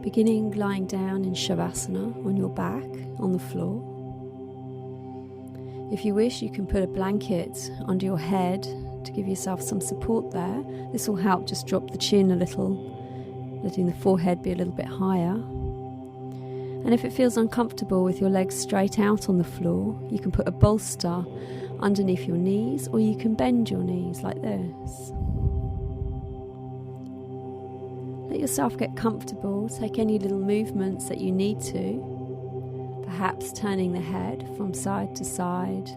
Beginning lying down in Shavasana on your back on the floor. If you wish, you can put a blanket under your head to give yourself some support there. This will help just drop the chin a little, letting the forehead be a little bit higher. And if it feels uncomfortable with your legs straight out on the floor, you can put a bolster underneath your knees, or you can bend your knees like this. Let yourself get comfortable. Take any little movements that you need to. Perhaps turning the head from side to side.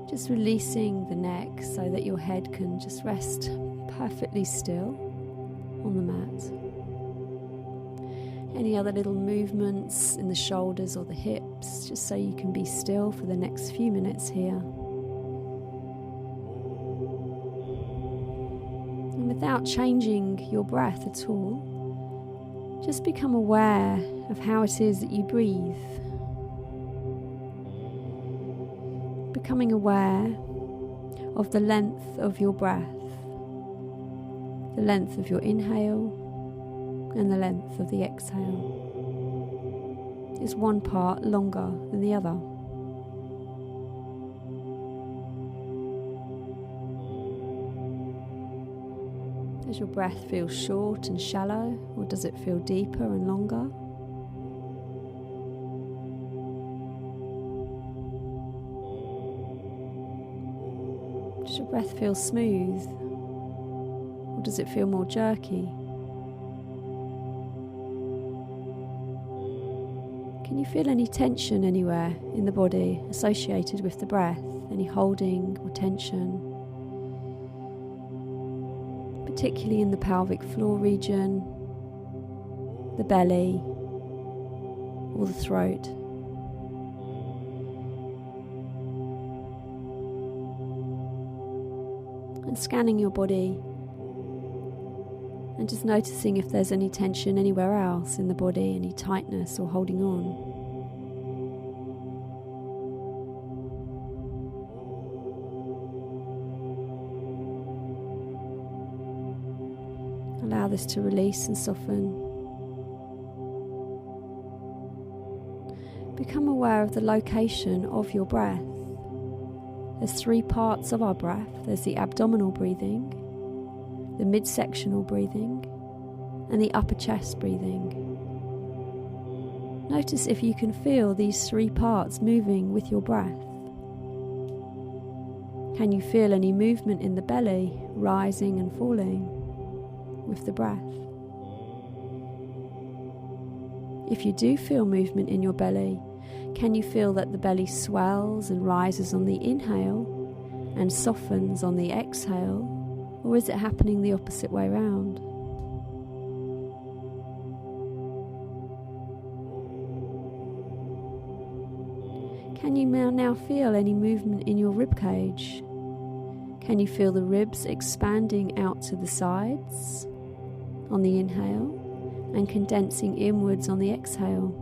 Just releasing the neck so that your head can just rest perfectly still on the mat. Any other little movements in the shoulders or the hips, just so you can be still for the next few minutes here. And without changing your breath at all, just become aware of how it is that you breathe. Becoming aware of the length of your breath, the length of your inhale and the length of the exhale. Is one part longer than the other? Does your breath feel short and shallow, or does it feel deeper and longer? Does your breath feel smooth, or does it feel more jerky? Can you feel any tension anywhere in the body associated with the breath? Any holding or tension? Particularly in the pelvic floor region, the belly, or the throat. And scanning your body and just noticing if there's any tension anywhere else in the body, any tightness or holding on. Allow this to release and soften. Become aware of the location of your breath. There's three parts of our breath. There's the abdominal breathing, the midsectional breathing, and the upper chest breathing. Notice if you can feel these three parts moving with your breath. Can you feel any movement in the belly, rising and falling with the breath? If you do feel movement in your belly, can you feel that the belly swells and rises on the inhale and softens on the exhale? Or is it happening the opposite way round? Can you now feel any movement in your rib cage? Can you feel the ribs expanding out to the sides on the inhale and condensing inwards on the exhale?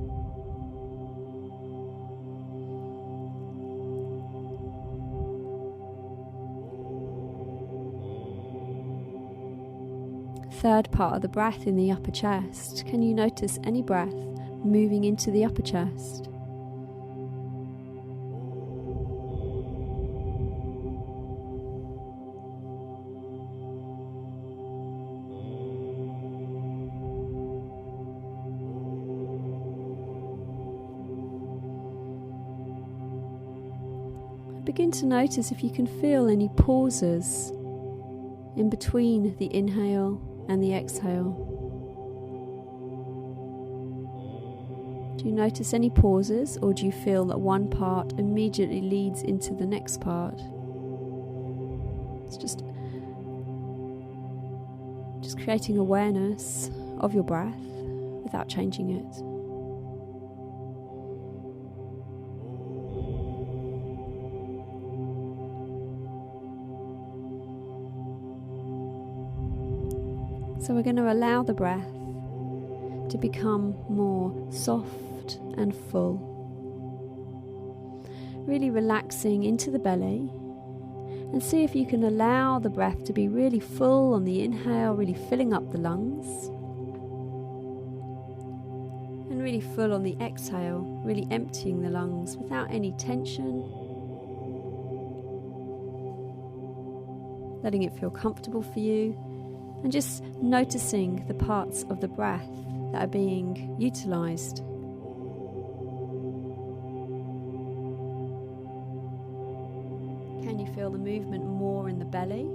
Third part of the breath in the upper chest. Can you notice any breath moving into the upper chest? Begin to notice if you can feel any pauses in between the inhale and the exhale. Do you notice any pauses, or do you feel that one part immediately leads into the next part? It's just creating awareness of your breath without changing it. So we're going to allow the breath to become more soft and full. Really relaxing into the belly, and see if you can allow the breath to be really full on the inhale, really filling up the lungs. really full on the exhale, really emptying the lungs without any tension. Letting it feel comfortable for you, and just noticing the parts of the breath that are being utilised. Can you feel the movement more in the belly,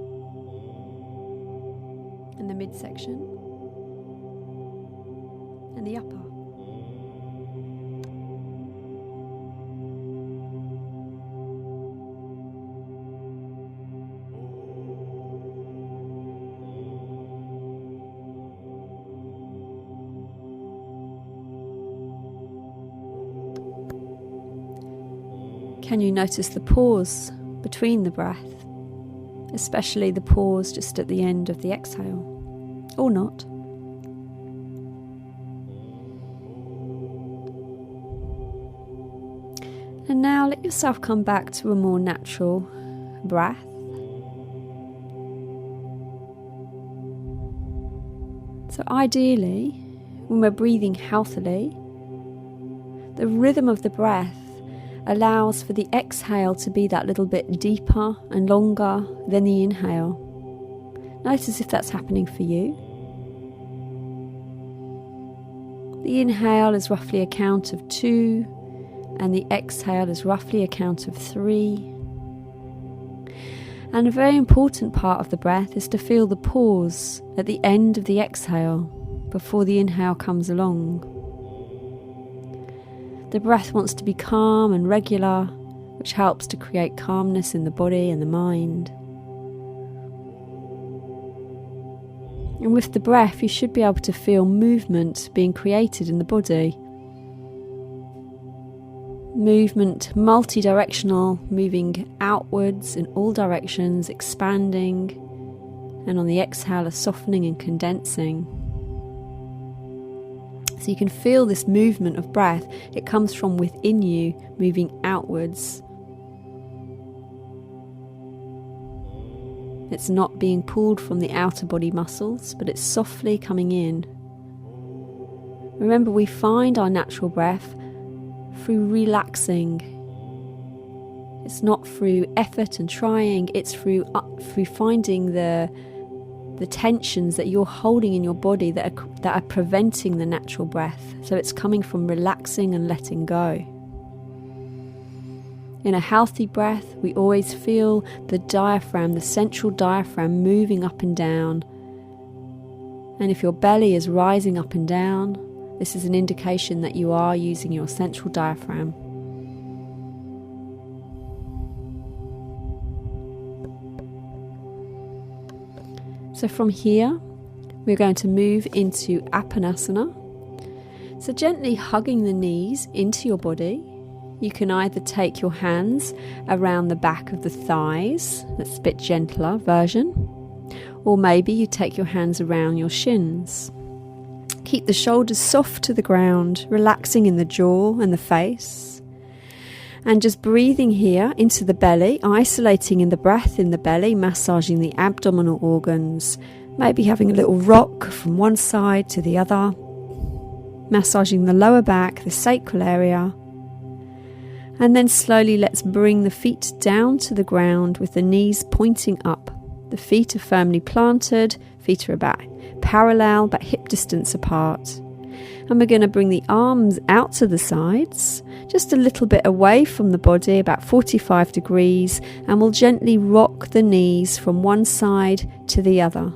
in the midsection, and the upper? Can you notice the pause between the breath, especially the pause just at the end of the exhale, or not? And now let yourself come back to a more natural breath. So ideally, when we're breathing healthily, the rhythm of the breath allows for the exhale to be that little bit deeper and longer than the inhale. Notice if that's happening for you. The inhale is roughly a count of 2, and the exhale is roughly a count of 3. And a very important part of the breath is to feel the pause at the end of the exhale before the inhale comes along. The breath wants to be calm and regular, which helps to create calmness in the body and the mind. And with the breath, you should be able to feel movement being created in the body. Movement, multi-directional, moving outwards in all directions, expanding, and on the exhale, a softening and condensing. So you can feel this movement of breath. It comes from within you, moving outwards. It's not being pulled from the outer body muscles, but it's softly coming in. Remember, we find our natural breath through relaxing. It's not through effort and trying, it's through finding the tensions that you're holding in your body that are preventing the natural breath. So it's coming from relaxing and letting go. In a healthy breath, we always feel the diaphragm, the central diaphragm, moving up and down. And if your belly is rising up and down, this is an indication that you are using your central diaphragm. So from here, we're going to move into Apanasana. So gently hugging the knees into your body. You can either take your hands around the back of the thighs, that's a bit gentler version, or maybe you take your hands around your shins. Keep the shoulders soft to the ground, relaxing in the jaw and the face. And just breathing here into the belly, isolating in the breath in the belly, massaging the abdominal organs, maybe having a little rock from one side to the other, massaging the lower back, the sacral area. And then slowly let's bring the feet down to the ground with the knees pointing up. The feet are firmly planted, feet are about parallel but hip distance apart. And we're going to bring the arms out to the sides, just a little bit away from the body, about 45 degrees, and we'll gently rock the knees from one side to the other.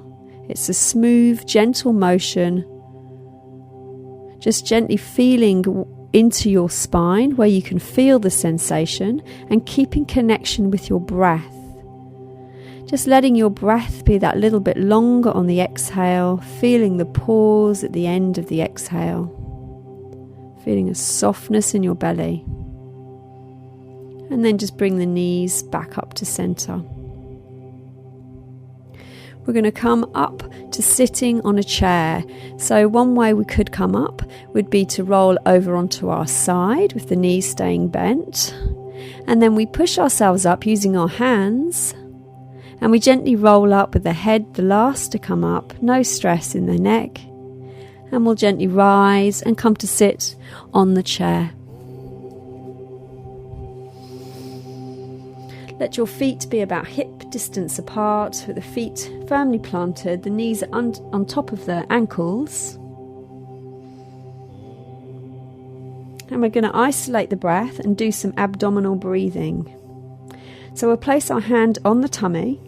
It's a smooth, gentle motion, just gently feeling into your spine where you can feel the sensation and keeping connection with your breath. Just letting your breath be that little bit longer on the exhale, feeling the pause at the end of the exhale, feeling a softness in your belly. And then just bring the knees back up to center. We're going to come up to sitting on a chair. So one way we could come up would be to roll over onto our side with the knees staying bent. And then we push ourselves up using our hands. And we gently roll up with the head the last to come up, no stress in the neck. And we'll gently rise and come to sit on the chair. Let your feet be about hip distance apart, with the feet firmly planted, the knees are on top of the ankles. And we're going to isolate the breath and do some abdominal breathing. So we'll place our hand on the tummy,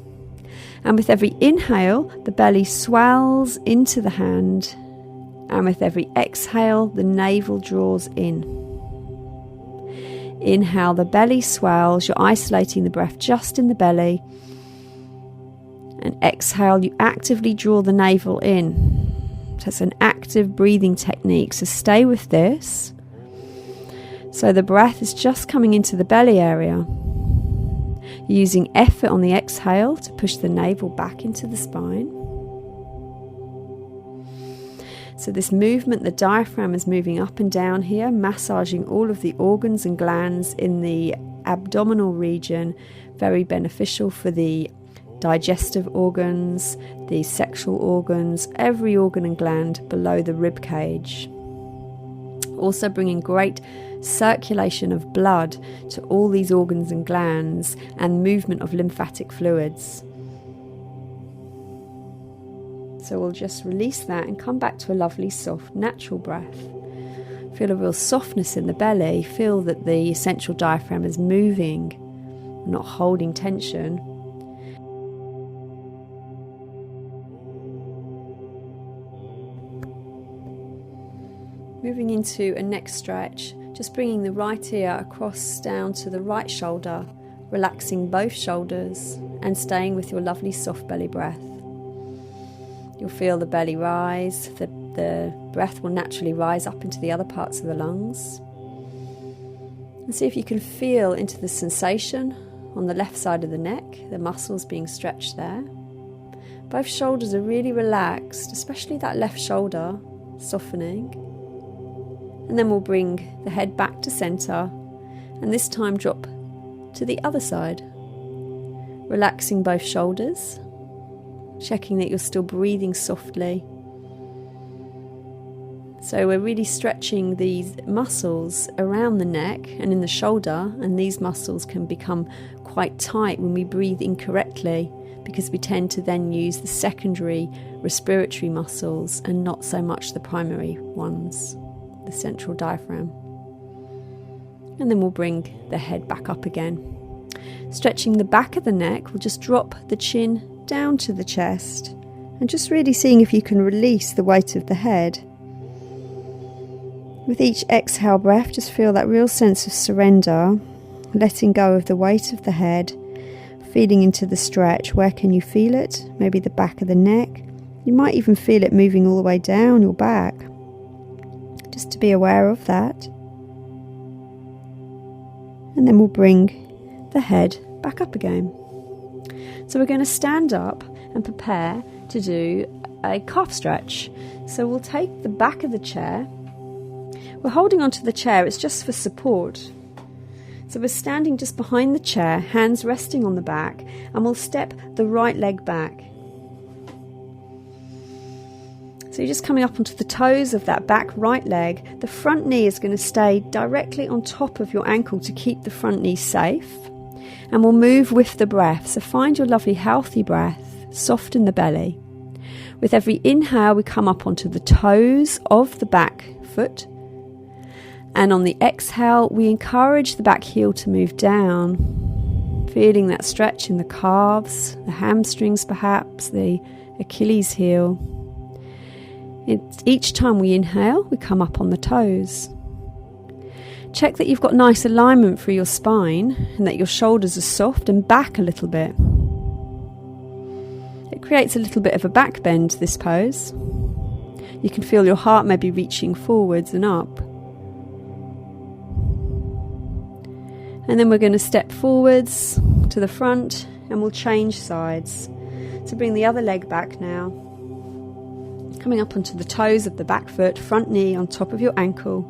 and with every inhale, the belly swells into the hand, and with every exhale, the navel draws in. Inhale, the belly swells, you're isolating the breath just in the belly. And exhale, you actively draw the navel in. So it's an active breathing technique, so stay with this. So the breath is just coming into the belly area. You're using effort on the exhale to push the navel back into the spine. So this movement, the diaphragm is moving up and down here, massaging all of the organs and glands in the abdominal region, very beneficial for the digestive organs, the sexual organs, every organ and gland below the rib cage. Also bringing great circulation of blood to all these organs and glands and movement of lymphatic fluids. So we'll just release that and come back to a lovely, soft, natural breath. Feel a real softness in the belly. Feel that the central diaphragm is moving, not holding tension. Moving into a neck stretch, just bringing the right ear across down to the right shoulder, relaxing both shoulders and staying with your lovely soft belly breath. You'll feel the belly rise, the breath will naturally rise up into the other parts of the lungs. And see if you can feel into the sensation on the left side of the neck, the muscles being stretched there. Both shoulders are really relaxed, especially that left shoulder softening. And then we'll bring the head back to centre, and this time drop to the other side, relaxing both shoulders. Checking that you're still breathing softly. So we're really stretching these muscles around the neck and in the shoulder, and these muscles can become quite tight when we breathe incorrectly, because we tend to then use the secondary respiratory muscles and not so much the primary ones, the central diaphragm. And then we'll bring the head back up again. Stretching the back of the neck, we'll just drop the chin down to the chest and just really seeing if you can release the weight of the head. With each exhale breath, just feel that real sense of surrender, letting go of the weight of the head, feeling into the stretch. Where can you feel it? Maybe the back of the neck. You might even feel it moving all the way down your back. Just to be aware of that. And then we'll bring the head back up again. So we're going to stand up and prepare to do a calf stretch. So we'll take the back of the chair. We're holding onto the chair, it's just for support. So we're standing just behind the chair, hands resting on the back, and we'll step the right leg back. So you're just coming up onto the toes of that back right leg. The front knee is going to stay directly on top of your ankle to keep the front knee safe. And we'll move with the breath. So find your lovely healthy breath, soften the belly. With every inhale, we come up onto the toes of the back foot. And on the exhale, we encourage the back heel to move down. Feeling that stretch in the calves, the hamstrings perhaps, the Achilles heel. Each time we inhale, we come up on the toes. Check that you've got nice alignment through your spine and that your shoulders are soft and back a little bit. It creates a little bit of a back bend, this pose. You can feel your heart maybe reaching forwards and up. And then we're going to step forwards to the front and we'll change sides. So bring the other leg back now. Coming up onto the toes of the back foot, front knee on top of your ankle.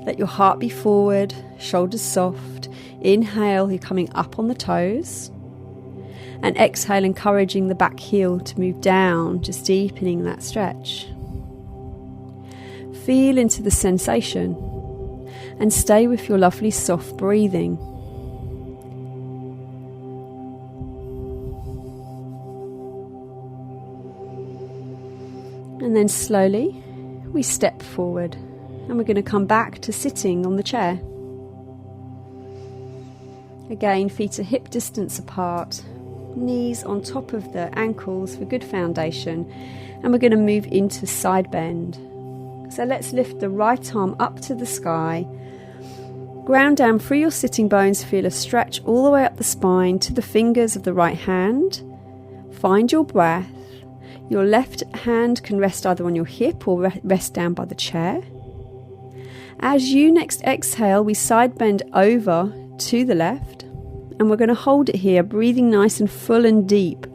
Let your heart be forward, shoulders soft. Inhale, you're coming up on the toes. And exhale, encouraging the back heel to move down, just deepening that stretch. feel into the sensation and stay with your lovely soft breathing. And then slowly we step forward and we're going to come back to sitting on the chair. Again, feet are hip distance apart, knees on top of the ankles for good foundation, and we're going to move into side bend. So let's lift the right arm up to the sky, ground down through your sitting bones, feel a stretch all the way up the spine to the fingers of the right hand. Find your breath. Your left hand can rest either on your hip or rest down by the chair. As you next exhale, we side bend over to the left, and we're going to hold it here, breathing nice and full and deep.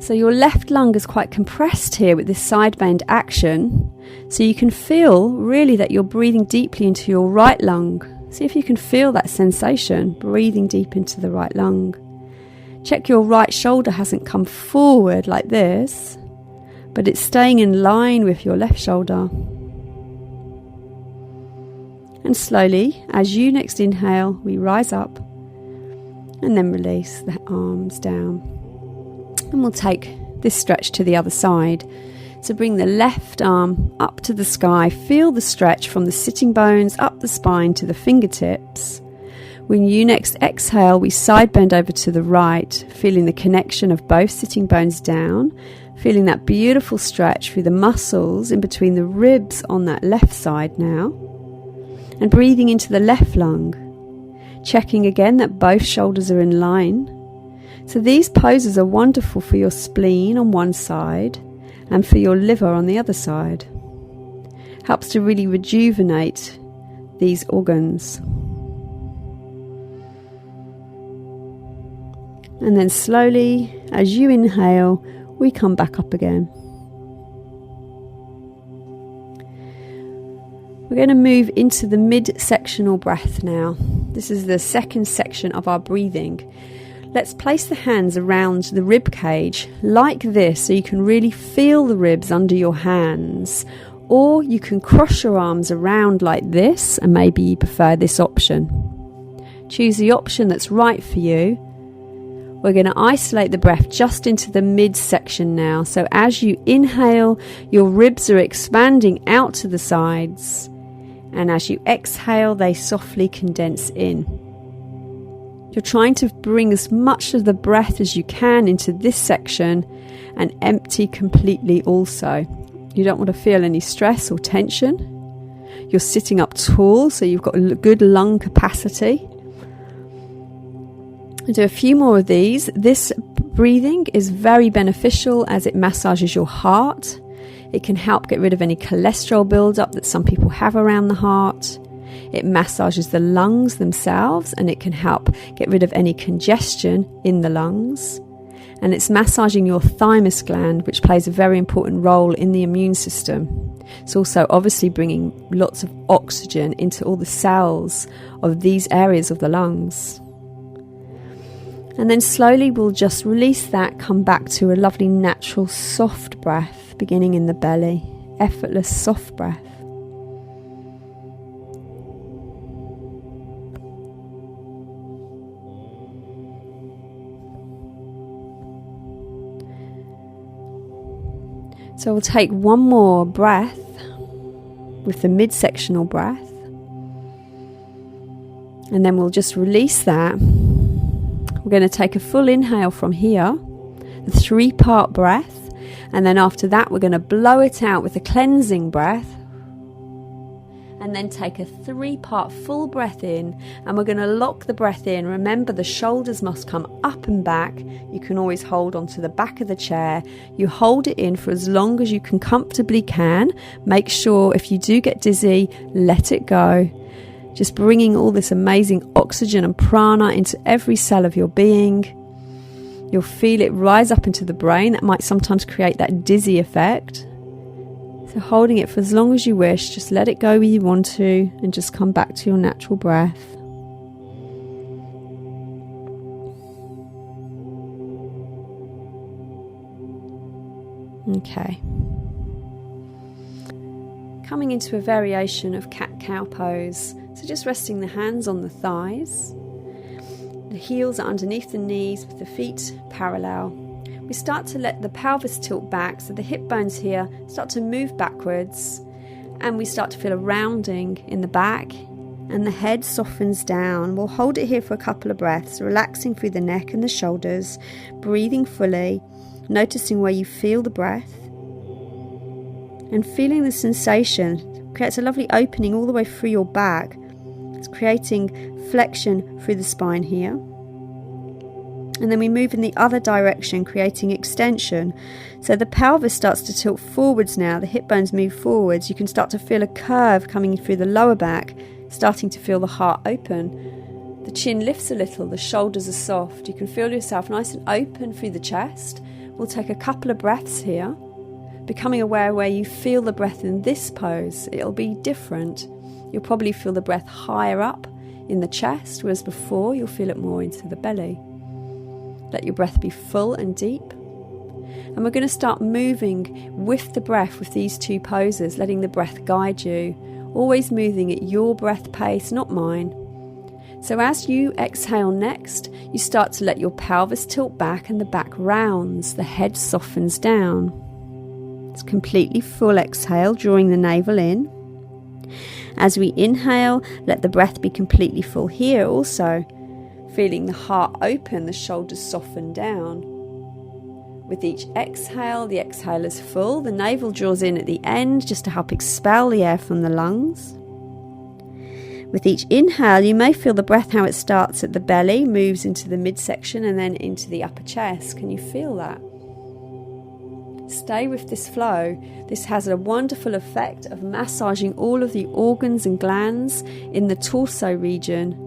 So your left lung is quite compressed here with this side bend action, so you can feel really that you're breathing deeply into your right lung. See if you can feel that sensation, breathing deep into the right lung. Check your right shoulder hasn't come forward like this, but it's staying in line with your left shoulder. And slowly, as you next inhale, we rise up and then release the arms down. And we'll take this stretch to the other side. So bring the left arm up to the sky. Feel the stretch from the sitting bones up the spine to the fingertips. When you next exhale, we side bend over to the right, feeling the connection of both sitting bones down, feeling that beautiful stretch through the muscles in between the ribs on that left side now. And breathing into the left lung, checking again that both shoulders are in line. So these poses are wonderful for your spleen on one side and for your liver on the other side. Helps to really rejuvenate these organs. And then slowly, as you inhale, we come back up again. We're going to move into the mid-sectional breath now. This is the second section of our breathing. Let's place the hands around the rib cage like this so you can really feel the ribs under your hands. Or you can cross your arms around like this, and maybe you prefer this option. Choose the option that's right for you. We're going to isolate the breath just into the midsection now. So as you inhale, your ribs are expanding out to the sides. And as you exhale, they softly condense in. You're trying to bring as much of the breath as you can into this section and empty completely also. You don't want to feel any stress or tension. You're sitting up tall, so you've got a good lung capacity. I'll do a few more of these. This breathing is very beneficial as it massages your heart. It can help get rid of any cholesterol buildup that some people have around the heart. It massages the lungs themselves, and it can help get rid of any congestion in the lungs. And it's massaging your thymus gland, which plays a very important role in the immune system. It's also obviously bringing lots of oxygen into all the cells of these areas of the lungs. And then slowly we'll just release that, come back to a lovely natural soft breath, beginning in the belly, effortless soft breath. So we'll take one more breath with the midsectional breath, and then we'll just release that. We're going to take a full inhale from here, the 3-part breath, and then after that we're going to blow it out with a cleansing breath, and then take a 3-part full breath in, and we're going to lock the breath in. Remember, the shoulders must come up and back. You can always hold onto the back of the chair. You hold it in for as long as you can comfortably can. Make sure if you do get dizzy, let it go. Just bringing all this amazing oxygen and prana into every cell of your being. You'll feel it rise up into the brain. That might sometimes create that dizzy effect. So holding it for as long as you wish, just let it go where you want to, and just come back to your natural breath. Okay. coming into a variation of cat-cow pose. So just resting the hands on the thighs. The heels are underneath the knees with the feet parallel. We start to let the pelvis tilt back, so the hip bones here start to move backwards, and we start to feel a rounding in the back, and the head softens down. We'll hold it here for a couple of breaths, relaxing through the neck and the shoulders, breathing fully, noticing where you feel the breath, and feeling the sensation. Creates a lovely opening all the way through your back. It's creating flexion through the spine here. And then we move in the other direction, creating extension. So the pelvis starts to tilt forwards now, the hip bones move forwards. You can start to feel a curve coming through the lower back, starting to feel the heart open. The chin lifts a little, the shoulders are soft. You can feel yourself nice and open through the chest. We'll take a couple of breaths here, becoming aware where you feel the breath in this pose. It'll be different. You'll probably feel the breath higher up in the chest, whereas before you'll feel it more into the belly. Let your breath be full and deep. And we're going to start moving with the breath with these two poses, letting the breath guide you, always moving at your breath pace, not mine. So as you exhale next, you start to let your pelvis tilt back and the back rounds, the head softens down. It's completely full exhale, drawing the navel in. As we inhale, let the breath be completely full here also. Feeling the heart open, the shoulders soften down. With each exhale, the exhale is full. The navel draws in at the end just to help expel the air from the lungs. With each inhale, you may feel the breath how it starts at the belly, moves into the midsection and then into the upper chest. Can you feel that? Stay with this flow. This has a wonderful effect of massaging all of the organs and glands in the torso region.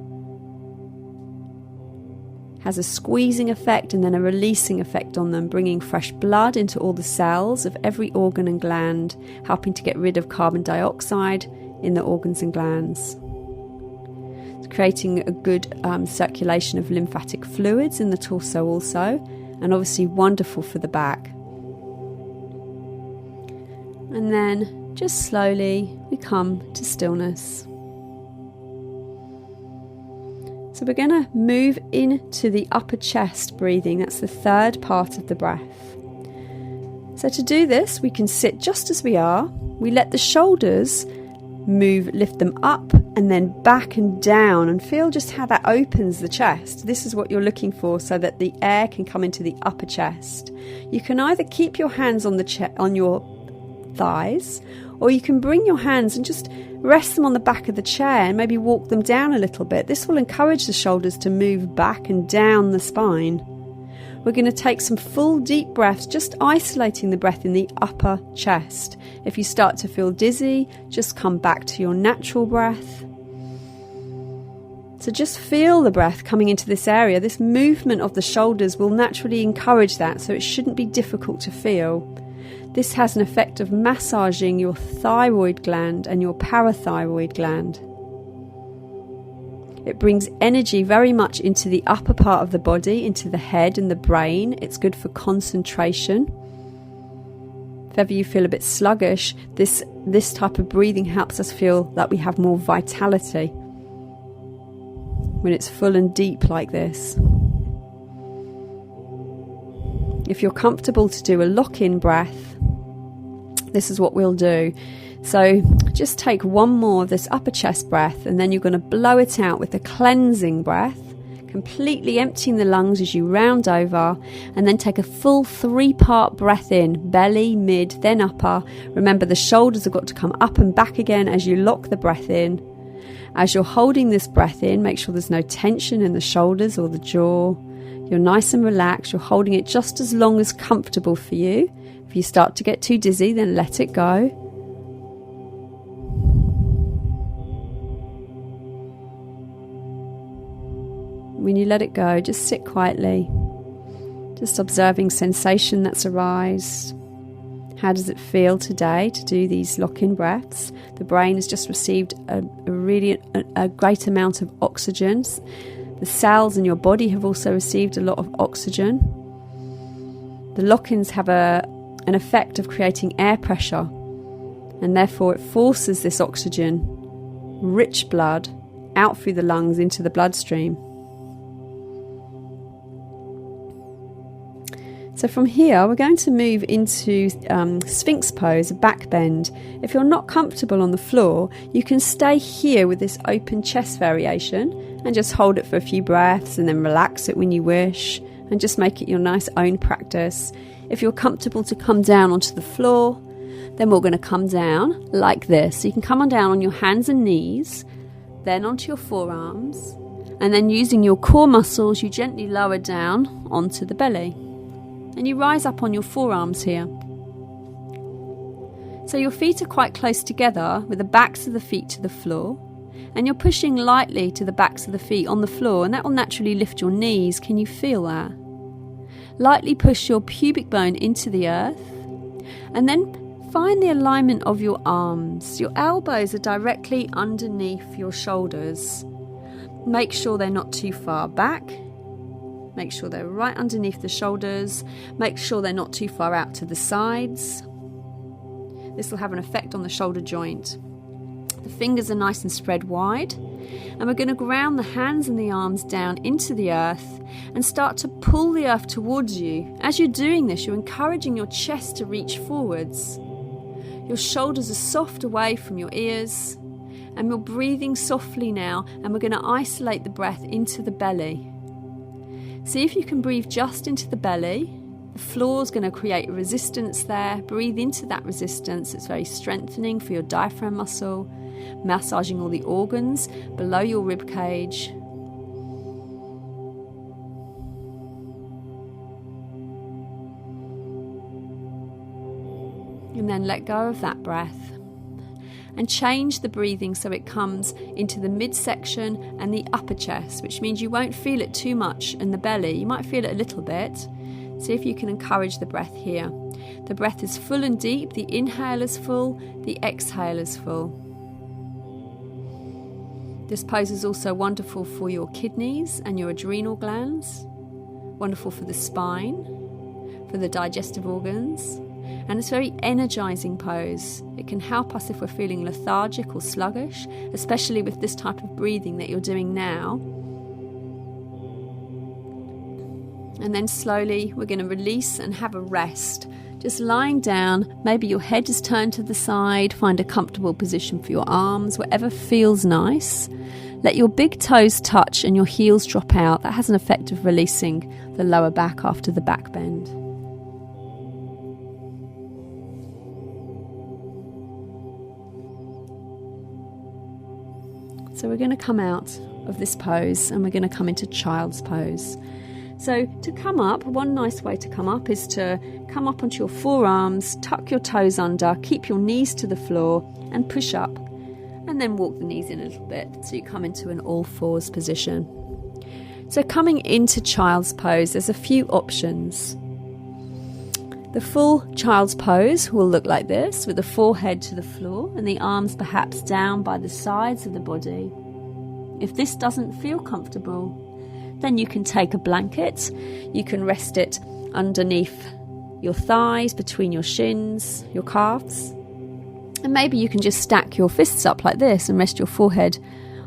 Has a squeezing effect and then a releasing effect on them, bringing fresh blood into all the cells of every organ and gland, helping to get rid of carbon dioxide in the organs and glands. It's creating a good circulation of lymphatic fluids in the torso also, and obviously wonderful for the back. And then just slowly we come to stillness. So we're going to move into the upper chest breathing. That's the third part of the breath. So to do this, we can sit just as we are. We let the shoulders move, lift them up and then back and down, and feel just how that opens the chest. This is what you're looking for, so that the air can come into the upper chest. You can either keep your hands on on your thighs, or you can bring your hands and just rest them on the back of the chair and maybe walk them down a little bit. This will encourage the shoulders to move back and down the spine. We're going to take some full deep breaths, just isolating the breath in the upper chest. If you start to feel dizzy, just come back to your natural breath. So just feel the breath coming into this area. This movement of the shoulders will naturally encourage that, so it shouldn't be difficult to feel. This has an effect of massaging your thyroid gland and your parathyroid gland. It brings energy very much into the upper part of the body, into the head and the brain. It's good for concentration. If ever you feel a bit sluggish, this type of breathing helps us feel that we have more vitality when it's full and deep like this. If you're comfortable to do a lock-in breath, this is what we'll do. So just take one more of this upper chest breath, and then you're going to blow it out with a cleansing breath, completely emptying the lungs as you round over, and then take a full 3-part breath in, belly, mid, then upper. Remember, the shoulders have got to come up and back again as you lock the breath in. As you're holding this breath in, make sure there's no tension in the shoulders or the jaw. You're nice and relaxed. You're holding it just as long as comfortable for you. If you start to get too dizzy, then let it go. When you let it go, just sit quietly, just observing sensation that's arise. How does it feel today to do these lock-in breaths? The brain has just received a great amount of oxygen. The cells in your body have also received a lot of oxygen. The lock-ins have an effect of creating air pressure. and therefore it forces this oxygen, rich blood, out through the lungs into the bloodstream. So from here, we're going to move into Sphinx pose, a back bend. If you're not comfortable on the floor, you can stay here with this open chest variation and just hold it for a few breaths and then relax it when you wish and just make it your nice own practice. If you're comfortable to come down onto the floor, then we're going to come down like this. So you can come on down on your hands and knees, then onto your forearms, and then using your core muscles, you gently lower down onto the belly. And you rise up on your forearms here. So your feet are quite close together with the backs of the feet to the floor, and you're pushing lightly to the backs of the feet on the floor, and that will naturally lift your knees. Can you feel that? Lightly push your pubic bone into the earth, and then find the alignment of your arms. Your elbows are directly underneath your shoulders. Make sure they're not too far back. Make sure they're right underneath the shoulders. Make sure they're not too far out to the sides. This will have an effect on the shoulder joint. The fingers are nice and spread wide. And we're going to ground the hands and the arms down into the earth and start to pull the earth towards you. As you're doing this, you're encouraging your chest to reach forwards. Your shoulders are soft away from your ears. And we're breathing softly now, and we're going to isolate the breath into the belly. See if you can breathe just into the belly. The floor is going to create a resistance there. Breathe into that resistance. It's very strengthening for your diaphragm muscle, massaging all the organs below your rib cage. And then let go of that breath. And change the breathing so it comes into the midsection and the upper chest, which means you won't feel it too much in the belly. You might feel it a little bit. See if you can encourage the breath here. The breath is full and deep. The inhale is full. The exhale is full. This pose is also wonderful for your kidneys and your adrenal glands. Wonderful for the spine, for the digestive organs. And it's a very energizing pose. It can help us if we're feeling lethargic or sluggish, especially with this type of breathing that you're doing now. And then slowly we're going to release and have a rest. Just lying down, maybe your head is turned to the side, find a comfortable position for your arms, whatever feels nice. Let your big toes touch and your heels drop out. That has an effect of releasing the lower back after the back bend. So we're going to come out of this pose and we're going to come into child's pose. So to come up, one nice way to come up is to come up onto your forearms, tuck your toes under, keep your knees to the floor and push up. And then walk the knees in a little bit so you come into an all fours position. So coming into child's pose, there's a few options. The full child's pose will look like this, with the forehead to the floor and the arms perhaps down by the sides of the body. If this doesn't feel comfortable, then you can take a blanket. You can rest it underneath your thighs, between your shins, your calves. And maybe you can just stack your fists up like this and rest your forehead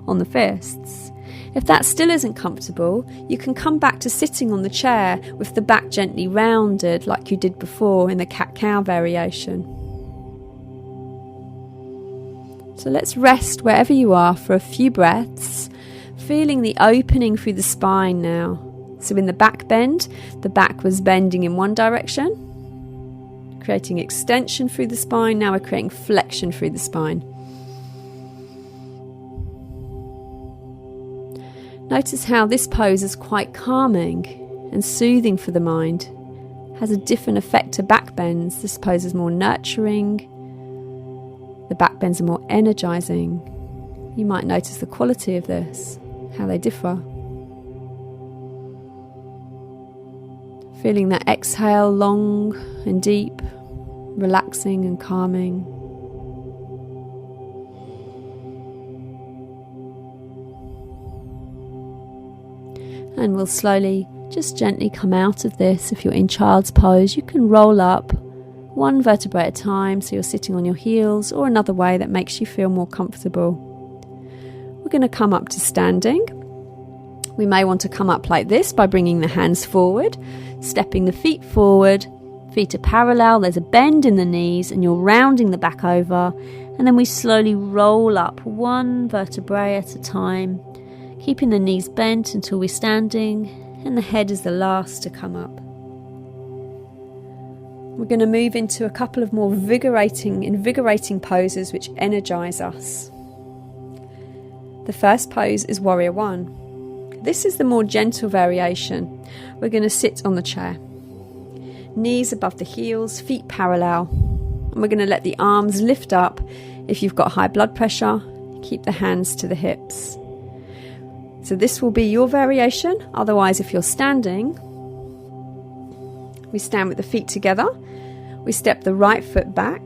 on the fists. If that still isn't comfortable, you can come back to sitting on the chair with the back gently rounded like you did before in the cat-cow variation. So let's rest wherever you are for a few breaths, feeling the opening through the spine now. So in the back bend, the back was bending in one direction, creating extension through the spine. Now we're creating flexion through the spine. Notice how this pose is quite calming and soothing for the mind. It has a different effect to back bends. This pose is more nurturing. The back bends are more energizing. You might notice the quality of this, how they differ. Feeling that exhale long and deep, relaxing and calming. And we'll slowly, just gently come out of this. If you're in child's pose, you can roll up one vertebrae at a time, so you're sitting on your heels, or another way that makes you feel more comfortable. We're going to come up to standing. We may want to come up like this by bringing the hands forward, stepping the feet forward. Feet are parallel, there's a bend in the knees, and you're rounding the back over, and then we slowly roll up one vertebrae at a time, keeping the knees bent until we're standing, and the head is the last to come up. We're going to move into a couple of more invigorating poses which energize us. The first pose is Warrior One. This is the more gentle variation. We're going to sit on the chair. Knees above the heels, feet parallel. And we're going to let the arms lift up. If you've got high blood pressure, keep the hands to the hips. So this will be your variation. Otherwise, if you're standing, we stand with the feet together. We step the right foot back.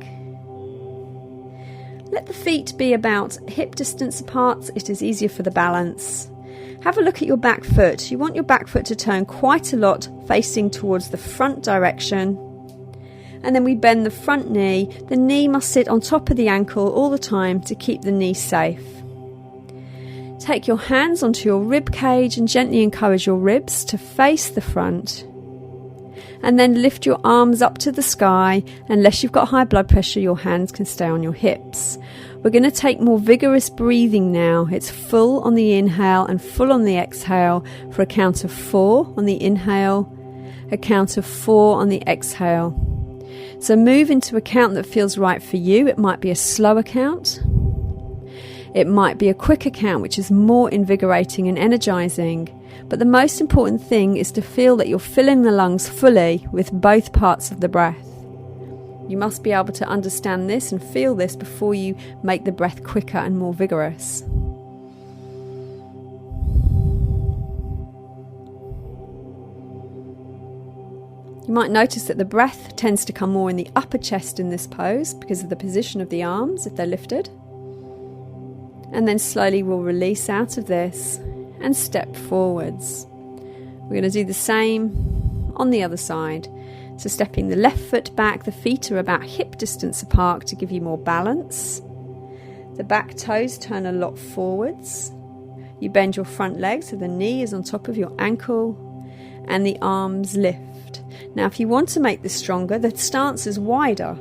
Let the feet be about hip distance apart. It is easier for the balance. Have a look at your back foot. You want your back foot to turn quite a lot, facing towards the front direction. And then we bend the front knee. The knee must sit on top of the ankle all the time to keep the knee safe. Take your hands onto your rib cage and gently encourage your ribs to face the front. And then lift your arms up to the sky. Unless you've got high blood pressure, your hands can stay on your hips. We're going to take more vigorous breathing now. It's full on the inhale and full on the exhale for a count of 4 on the inhale, a count of 4 on the exhale. So move into a count that feels right for you. It might be a slower count. It might be a quicker count, which is more invigorating and energizing. But the most important thing is to feel that you're filling the lungs fully with both parts of the breath. You must be able to understand this and feel this before you make the breath quicker and more vigorous. You might notice that the breath tends to come more in the upper chest in this pose because of the position of the arms if they're lifted. And then slowly we'll release out of this and step forwards. We're going to do the same on the other side. So stepping the left foot back, the feet are about hip distance apart to give you more balance. The back toes turn a lot forwards. You bend your front leg so the knee is on top of your ankle and the arms lift. Now if you want to make this stronger, the stance is wider.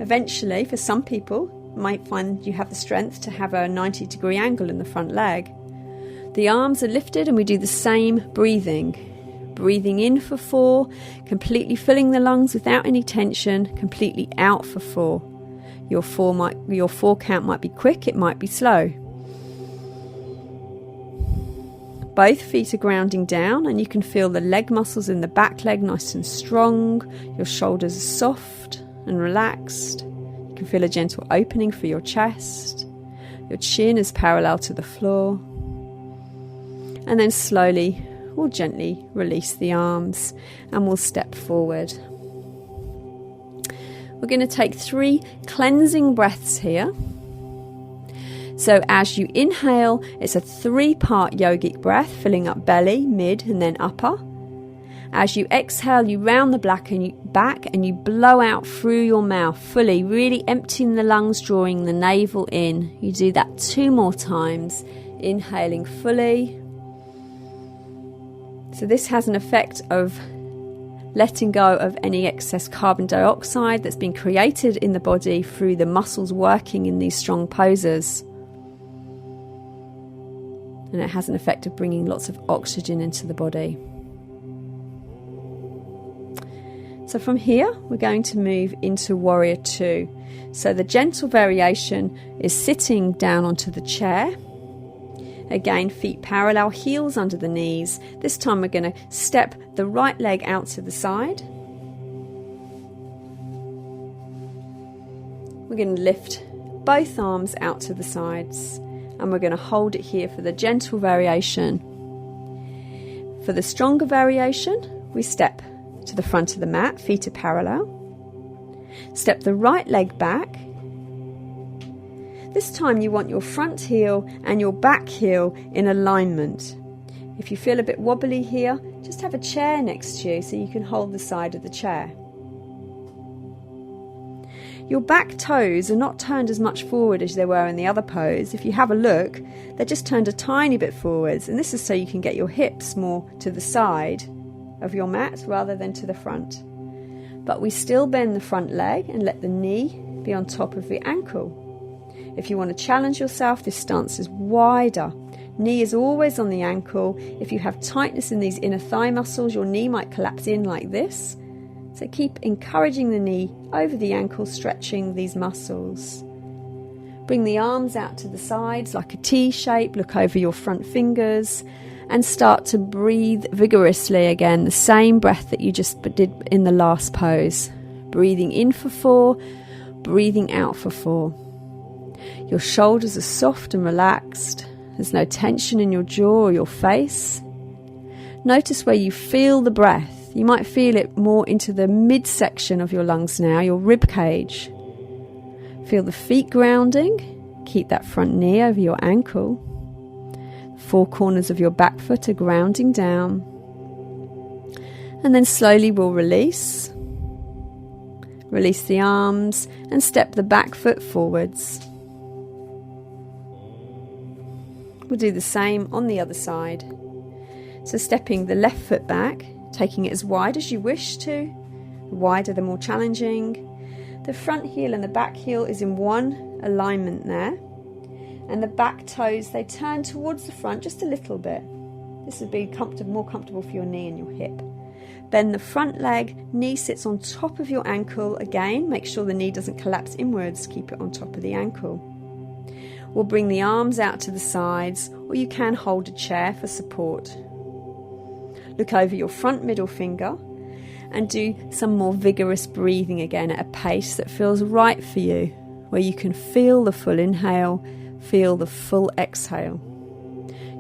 Eventually, for some people, you might find you have the strength to have a 90-degree angle in the front leg. The arms are lifted and we do the same breathing. Breathing in for 4, completely filling the lungs without any tension, completely out for 4. Your 4 count might be quick, it might be slow. Both feet are grounding down and you can feel the leg muscles in the back leg nice and strong. Your shoulders are soft and relaxed. You can feel a gentle opening for your chest. Your chin is parallel to the floor. And then slowly we'll gently release the arms and we'll step forward. We're going to take 3 cleansing breaths here. So as you inhale, it's a 3-part yogic breath, filling up belly, mid and then upper. As you exhale, you round the back and you blow out through your mouth fully, really emptying the lungs, drawing the navel in. You do that 2 more times, inhaling fully. So this has an effect of letting go of any excess carbon dioxide that's been created in the body through the muscles working in these strong poses. And it has an effect of bringing lots of oxygen into the body. So from here, we're going to move into Warrior Two. So the gentle variation is sitting down onto the chair. Again, feet parallel, heels under the knees. This time we're going to step the right leg out to the side. We're going to lift both arms out to the sides. And we're going to hold it here for the gentle variation. For the stronger variation, we step to the front of the mat, feet are parallel. Step the right leg back. This time you want your front heel and your back heel in alignment. If you feel a bit wobbly here, just have a chair next to you so you can hold the side of the chair. Your back toes are not turned as much forward as they were in the other pose. If you have a look, they're just turned a tiny bit forwards, and this is so you can get your hips more to the side of your mat rather than to the front. But we still bend the front leg and let the knee be on top of the ankle. If you want to challenge yourself, this stance is wider. Knee is always on the ankle. If you have tightness in these inner thigh muscles, your knee might collapse in like this. So keep encouraging the knee over the ankle, stretching these muscles. Bring the arms out to the sides like a T shape, look over your front fingers and start to breathe vigorously again, the same breath that you just did in the last pose. Breathing in for 4, breathing out for 4. Your shoulders are soft and relaxed. There's no tension in your jaw or your face. Notice where you feel the breath. You might feel it more into the midsection of your lungs now, your rib cage. Feel the feet grounding. Keep that front knee over your ankle. 4 corners of your back foot are grounding down. And then slowly we'll release. Release the arms and step the back foot forwards. We'll do the same on the other side. So stepping the left foot back, taking it as wide as you wish to. The wider, the more challenging. The front heel and the back heel is in one alignment there. And the back toes, they turn towards the front just a little bit. This would be more comfortable for your knee and your hip. Bend the front leg, knee sits on top of your ankle. Again, make sure the knee doesn't collapse inwards, keep it on top of the ankle. We'll bring the arms out to the sides, or you can hold a chair for support. Look over your front middle finger and do some more vigorous breathing again at a pace that feels right for you, where you can feel the full inhale, feel the full exhale.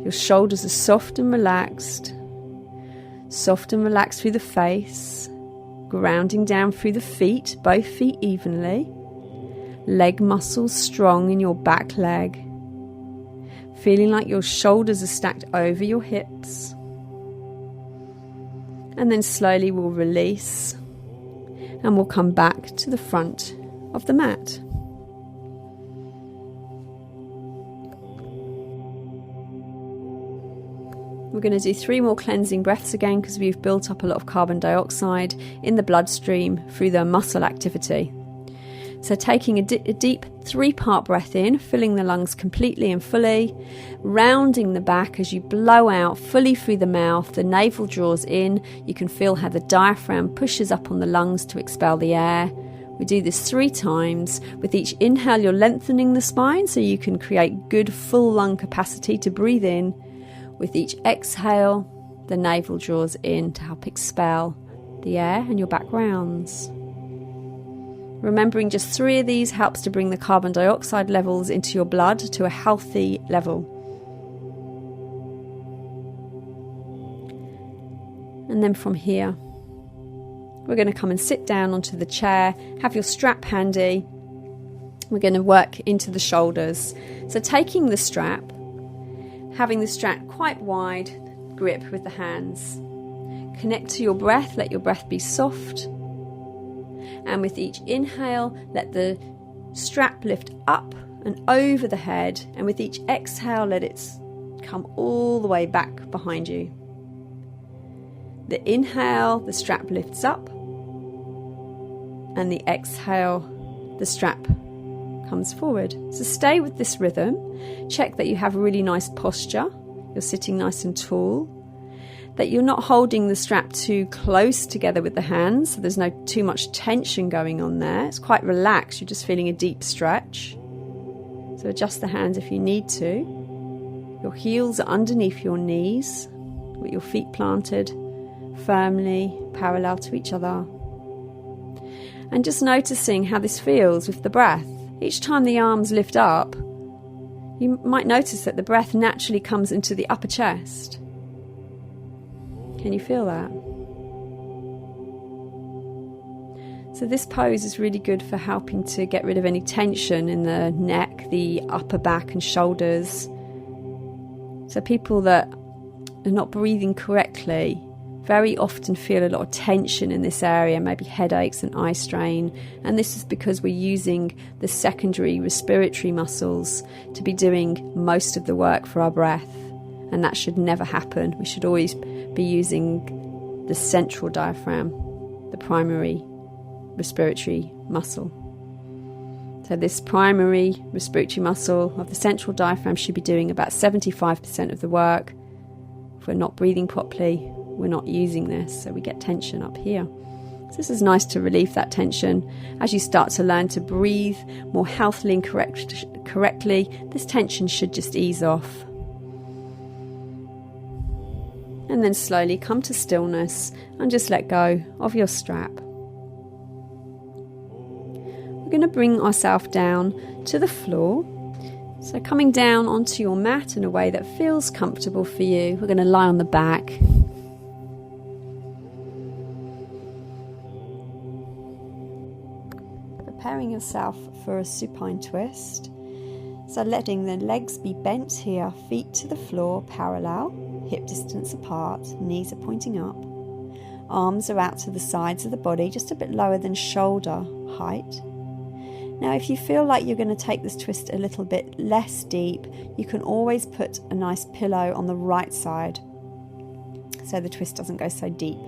Your shoulders are soft and relaxed through the face, grounding down through the feet, both feet evenly. Leg muscles strong in your back leg, feeling like your shoulders are stacked over your hips. And then slowly we'll release and we'll come back to the front of the mat. We're going to do 3 more cleansing breaths again because we've built up a lot of carbon dioxide in the bloodstream through the muscle activity. So taking a deep 3-part breath in, filling the lungs completely and fully, rounding the back as you blow out fully through the mouth, the navel draws in, you can feel how the diaphragm pushes up on the lungs to expel the air. We do this 3 times. With each inhale you're lengthening the spine so you can create good full lung capacity to breathe in. With each exhale, the navel draws in to help expel the air and your back rounds. Remembering just 3 of these helps to bring the carbon dioxide levels into your blood to a healthy level. And then from here, we're going to come and sit down onto the chair, have your strap handy. We're going to work into the shoulders. So taking the strap, having the strap quite wide, grip with the hands. Connect to your breath, let your breath be soft. And with each inhale, let the strap lift up and over the head. And with each exhale, let it come all the way back behind you. The inhale, the strap lifts up. And the exhale, the strap comes forward. So stay with this rhythm. Check that you have a really nice posture. You're sitting nice and tall. That you're not holding the strap too close together with the hands, so there's no too much tension going on there. It's quite relaxed, you're just feeling a deep stretch. So adjust the hands if you need to. Your heels are underneath your knees, with your feet planted firmly, parallel to each other. And just noticing how this feels with the breath. Each time the arms lift up, you might notice that the breath naturally comes into the upper chest. Can you feel that? So this pose is really good for helping to get rid of any tension in the neck, the upper back and shoulders. So people that are not breathing correctly very often feel a lot of tension in this area, maybe headaches and eye strain, and this is because we're using the secondary respiratory muscles to be doing most of the work for our breath, and that should never happen. We should always be using the central diaphragm, the primary respiratory muscle. So this primary respiratory muscle of the central diaphragm should be doing about 75% of the work. If we're not breathing properly, we're not using this, so we get tension up here. So this is nice to relieve that tension. As you start to learn to breathe more healthily and correctly, this tension should just ease off. And then slowly come to stillness and just let go of your strap. We're going to bring ourselves down to the floor. So coming down onto your mat in a way that feels comfortable for you. We're going to lie on the back. Preparing yourself for a supine twist. So letting the legs be bent here, feet to the floor parallel, hip distance apart, knees are pointing up. Arms are out to the sides of the body, just a bit lower than shoulder height. Now if you feel like you're going to take this twist a little bit less deep, you can always put a nice pillow on the right side so the twist doesn't go so deep.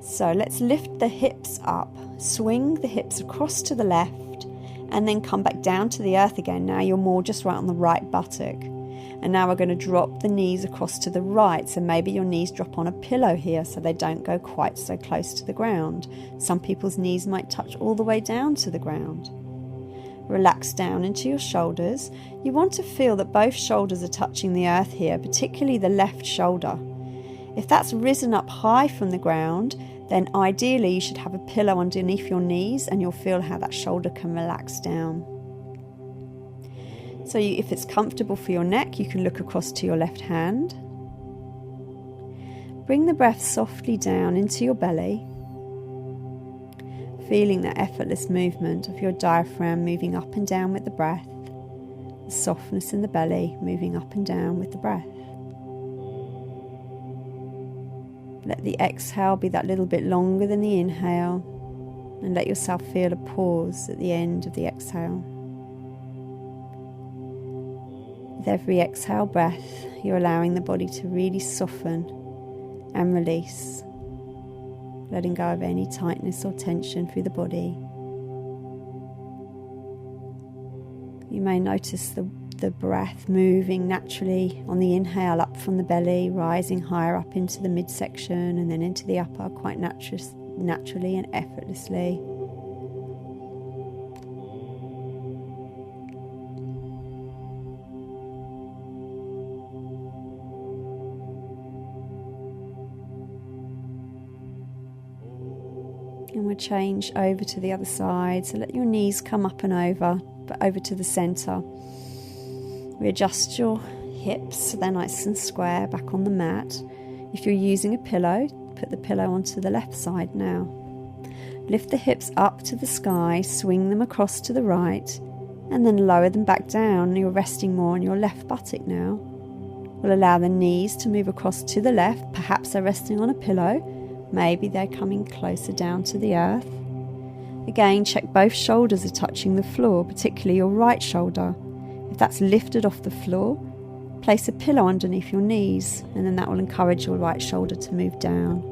So let's lift the hips up, swing the hips across to the left and then come back down to the earth again. Now you're more just right on the right buttock. And now we're going to drop the knees across to the right. So maybe your knees drop on a pillow here so they don't go quite so close to the ground. Some people's knees might touch all the way down to the ground. Relax down into your shoulders. You want to feel that both shoulders are touching the earth here, particularly the left shoulder. If that's risen up high from the ground, then ideally you should have a pillow underneath your knees and you'll feel how that shoulder can relax down. So if it's comfortable for your neck, you can look across to your left hand. Bring the breath softly down into your belly, feeling that effortless movement of your diaphragm moving up and down with the breath, the softness in the belly moving up and down with the breath. Let the exhale be that little bit longer than the inhale, and let yourself feel a pause at the end of the exhale. With every exhale breath, you're allowing the body to really soften and release, letting go of any tightness or tension through the body. You may notice the breath moving naturally on the inhale up from the belly, rising higher up into the midsection and then into the upper quite naturally and effortlessly. And we'll change over to the other side. So let your knees come up and over, but over to the centre. Readjust your hips so they're nice and square back on the mat. If you're using a pillow, put the pillow onto the left side now. Lift the hips up to the sky, swing them across to the right, and then lower them back down. You're resting more on your left buttock now. We'll allow the knees to move across to the left. Perhaps they're resting on a pillow. Maybe they're coming closer down to the earth. Again, check both shoulders are touching the floor, particularly your right shoulder. If that's lifted off the floor, place a pillow underneath your knees, and then that will encourage your right shoulder to move down.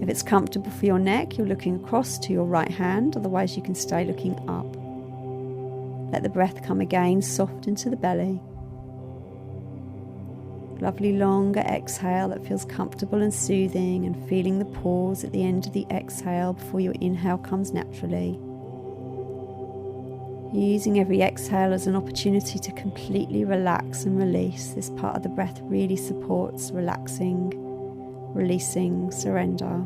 If it's comfortable for your neck, you're looking across to your right hand, otherwise you can stay looking up. Let the breath come again, soft into the belly. Lovely longer exhale that feels comfortable and soothing, and feeling the pause at the end of the exhale before your inhale comes naturally. Using every exhale as an opportunity to completely relax and release. This part of the breath really supports relaxing, releasing, surrender.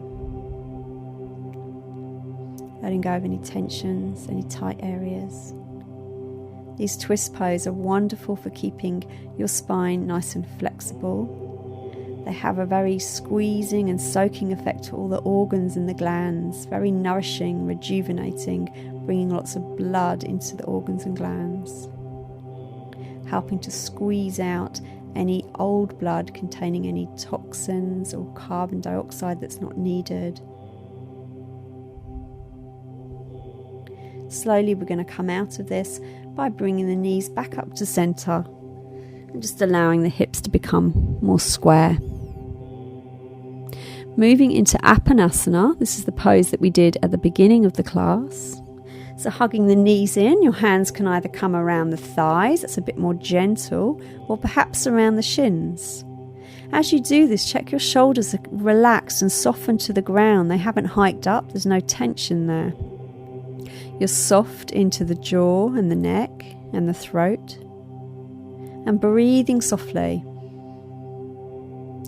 Letting go of any tensions, any tight areas. These twist poses are wonderful for keeping your spine nice and flexible. They have a very squeezing and soaking effect to all the organs and the glands, very nourishing, rejuvenating, bringing lots of blood into the organs and glands, helping to squeeze out any old blood containing any toxins or carbon dioxide that's not needed. Slowly we're going to come out of this by bringing the knees back up to center and just allowing the hips to become more square. Moving into Apanasana, this is the pose that we did at the beginning of the class. So hugging the knees in, your hands can either come around the thighs, that's a bit more gentle, or perhaps around the shins. As you do this, check your shoulders are relaxed and softened to the ground. They haven't hiked up, there's no tension there. You're soft into the jaw and the neck and the throat. And breathing softly.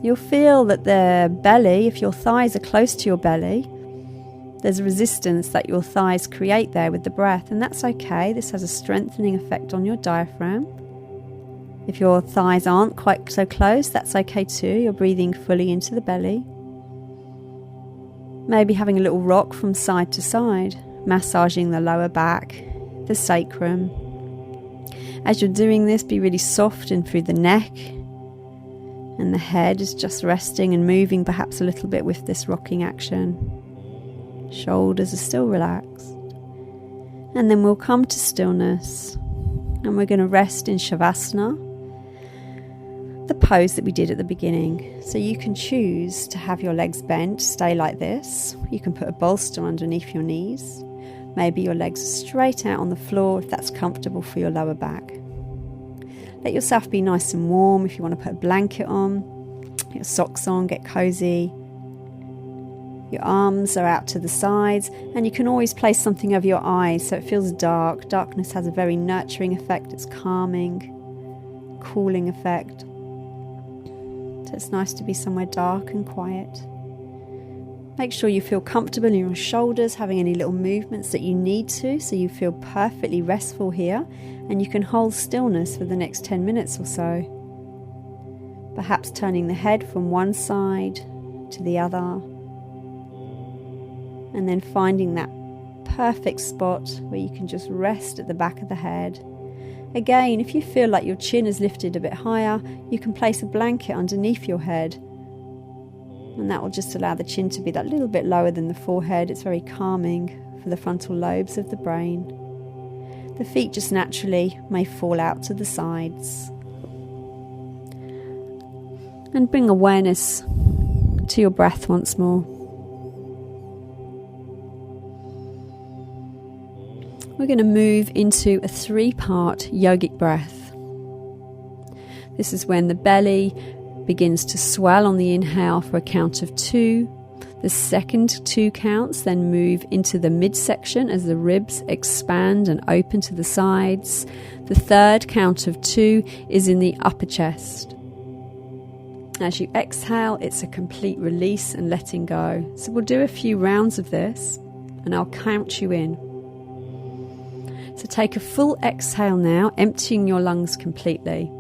You'll feel that the belly, if your thighs are close to your belly, there's resistance that your thighs create there with the breath, and that's okay. This has a strengthening effect on your diaphragm. If your thighs aren't quite so close, that's okay too. You're breathing fully into the belly. Maybe having a little rock from side to side, massaging the lower back, the sacrum. As you're doing this, be really soft in through the neck, and the head is just resting and moving perhaps a little bit with this rocking action. Shoulders are still relaxed. And then we'll come to stillness, and we're going to rest in Shavasana, the pose that we did at the beginning. So you can choose to have your legs bent, stay like this. You can put a bolster underneath your knees. Maybe your legs are straight out on the floor if that's comfortable for your lower back. Let yourself be nice and warm. If you want to put a blanket on, get your socks on, get cozy. Your arms are out to the sides, and you can always place something over your eyes so it feels dark. Darkness has a very nurturing effect. It's calming, cooling effect. So it's nice to be somewhere dark and quiet. Make sure you feel comfortable in your shoulders, having any little movements that you need to, so you feel perfectly restful here, and you can hold stillness for the next 10 minutes or so. Perhaps turning the head from one side to the other, and then finding that perfect spot where you can just rest at the back of the head. Again, if you feel like your chin is lifted a bit higher, you can place a blanket underneath your head, and that will just allow the chin to be that little bit lower than the forehead. It's very calming for the frontal lobes of the brain. The feet just naturally may fall out to the sides. And bring awareness to your breath once more. We're going to move into a 3-part yogic breath. This is when the belly begins to swell on the inhale for a count of 2. The second 2 counts then move into the midsection as the ribs expand and open to the sides. The third count of 2 is in the upper chest. As you exhale, it's a complete release and letting go. So we'll do a few rounds of this, and I'll count you in. So take a full exhale now, emptying your lungs completely.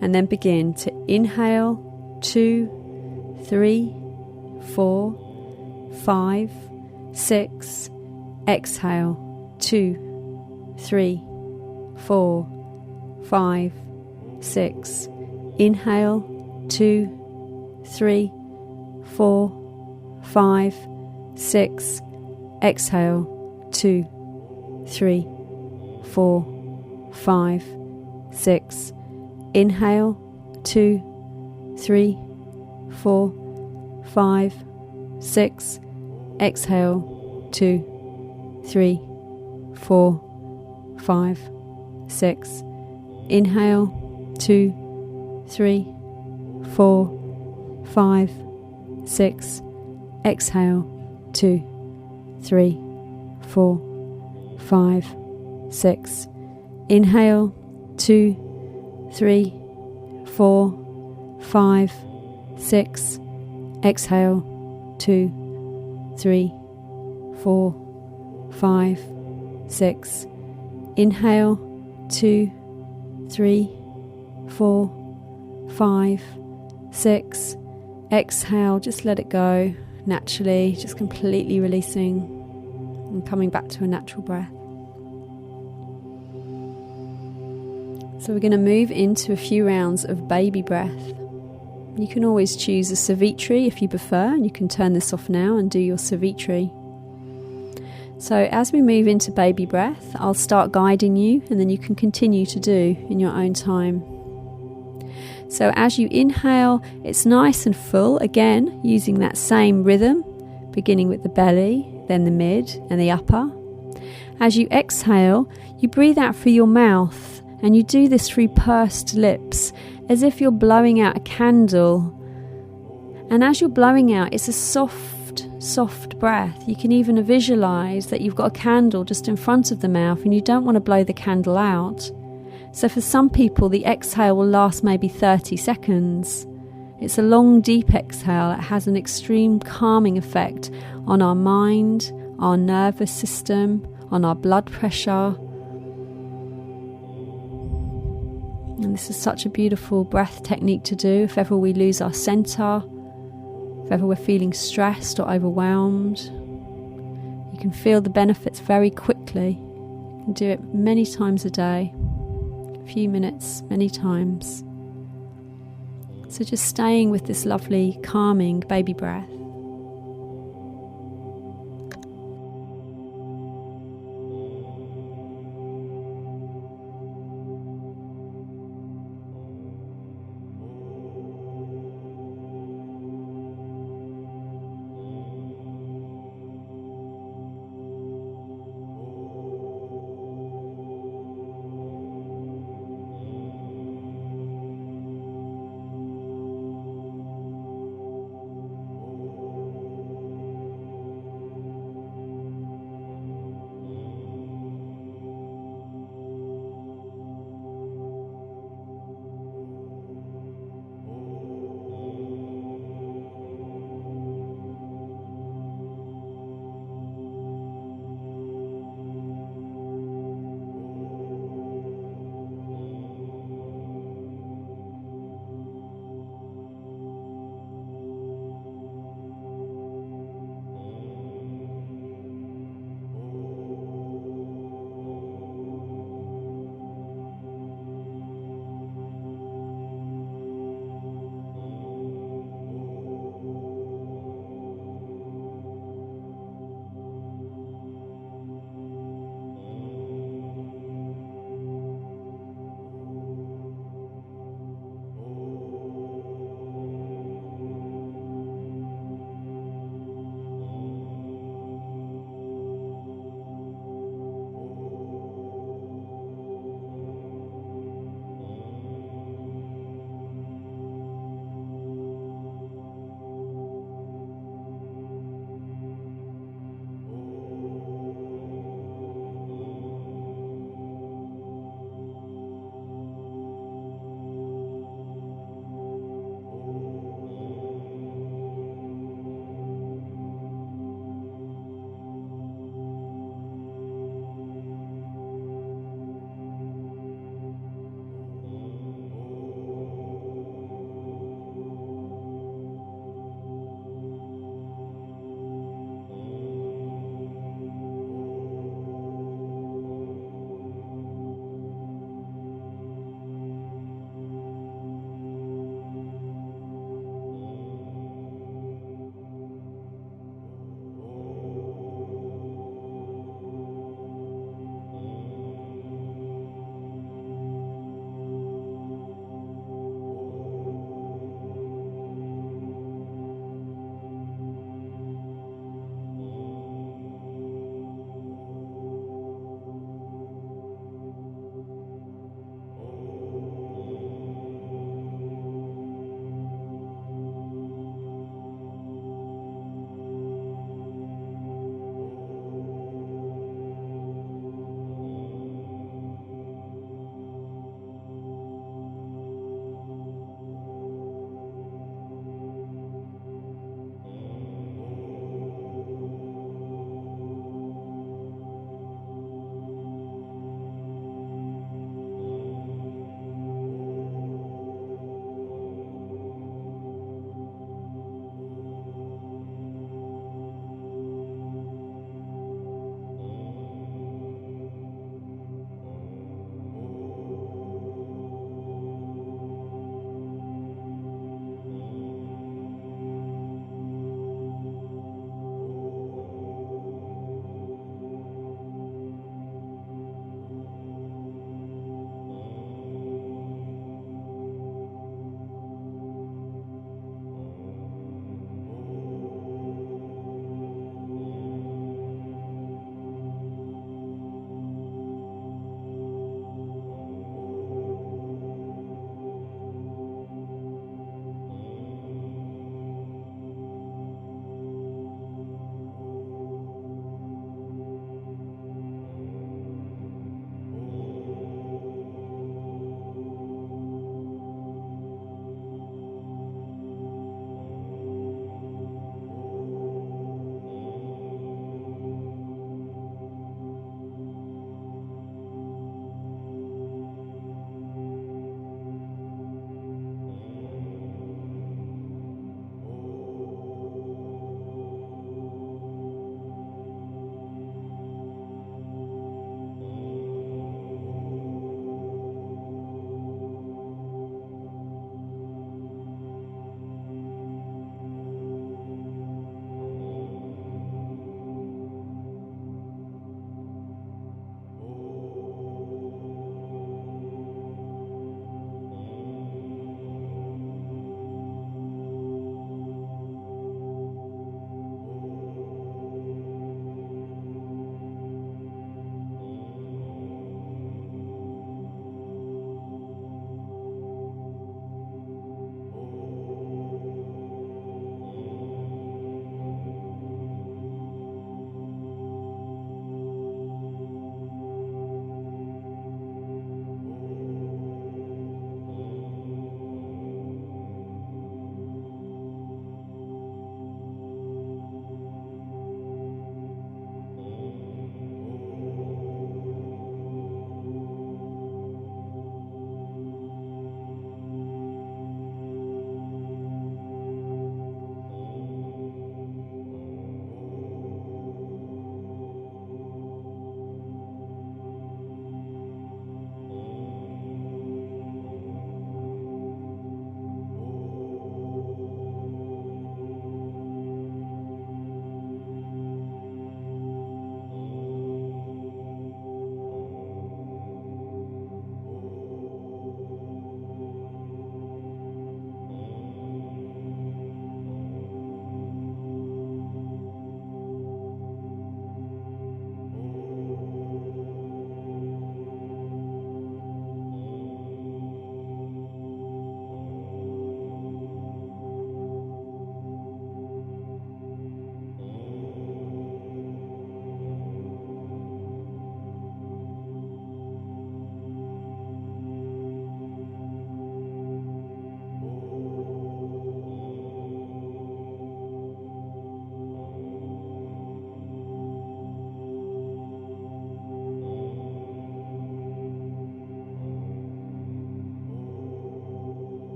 And then begin to inhale 2, 3, 4, 5, 6. Exhale 2, 3, 4, 5, 6. Inhale 2, 3, 4, 5, 6. Exhale 2, 3, 4, 5, 6. Inhale 2, 3, 4, 5, 6. Exhale 2, 3, 4, 5, 6. Inhale 2, 3, 4, 5, 6. Exhale 2, 3, 4, 5, 6. Inhale 2, 3, 4, 5, 6. Exhale 2, 3, 4, 5, 6. Inhale 2, 3, 4, 5, 6. Exhale, just let it go naturally, just completely releasing and coming back to a natural breath. So we're going to move into a few rounds of baby breath. You can always choose a Savitri if you prefer, and you can turn this off now and do your Savitri. So as we move into baby breath, I'll start guiding you, and then you can continue to do in your own time. So as you inhale, it's nice and full, again using that same rhythm, beginning with the belly, then the mid and the upper. As you exhale, you breathe out through your mouth, and you do this through pursed lips, as if you're blowing out a candle. And as you're blowing out, it's a soft breath. You can even visualize that you've got a candle just in front of the mouth, and you don't want to blow the candle out. So for some people, the exhale will last maybe 30 seconds. It's a long, deep exhale. It has an extreme calming effect on our mind, our nervous system, on our blood pressure. And this is such a beautiful breath technique to do if ever we lose our center, if ever we're feeling stressed or overwhelmed. You can feel the benefits very quickly. You can do it many times a day, a few minutes, many times. So just staying with this lovely, calming baby breath.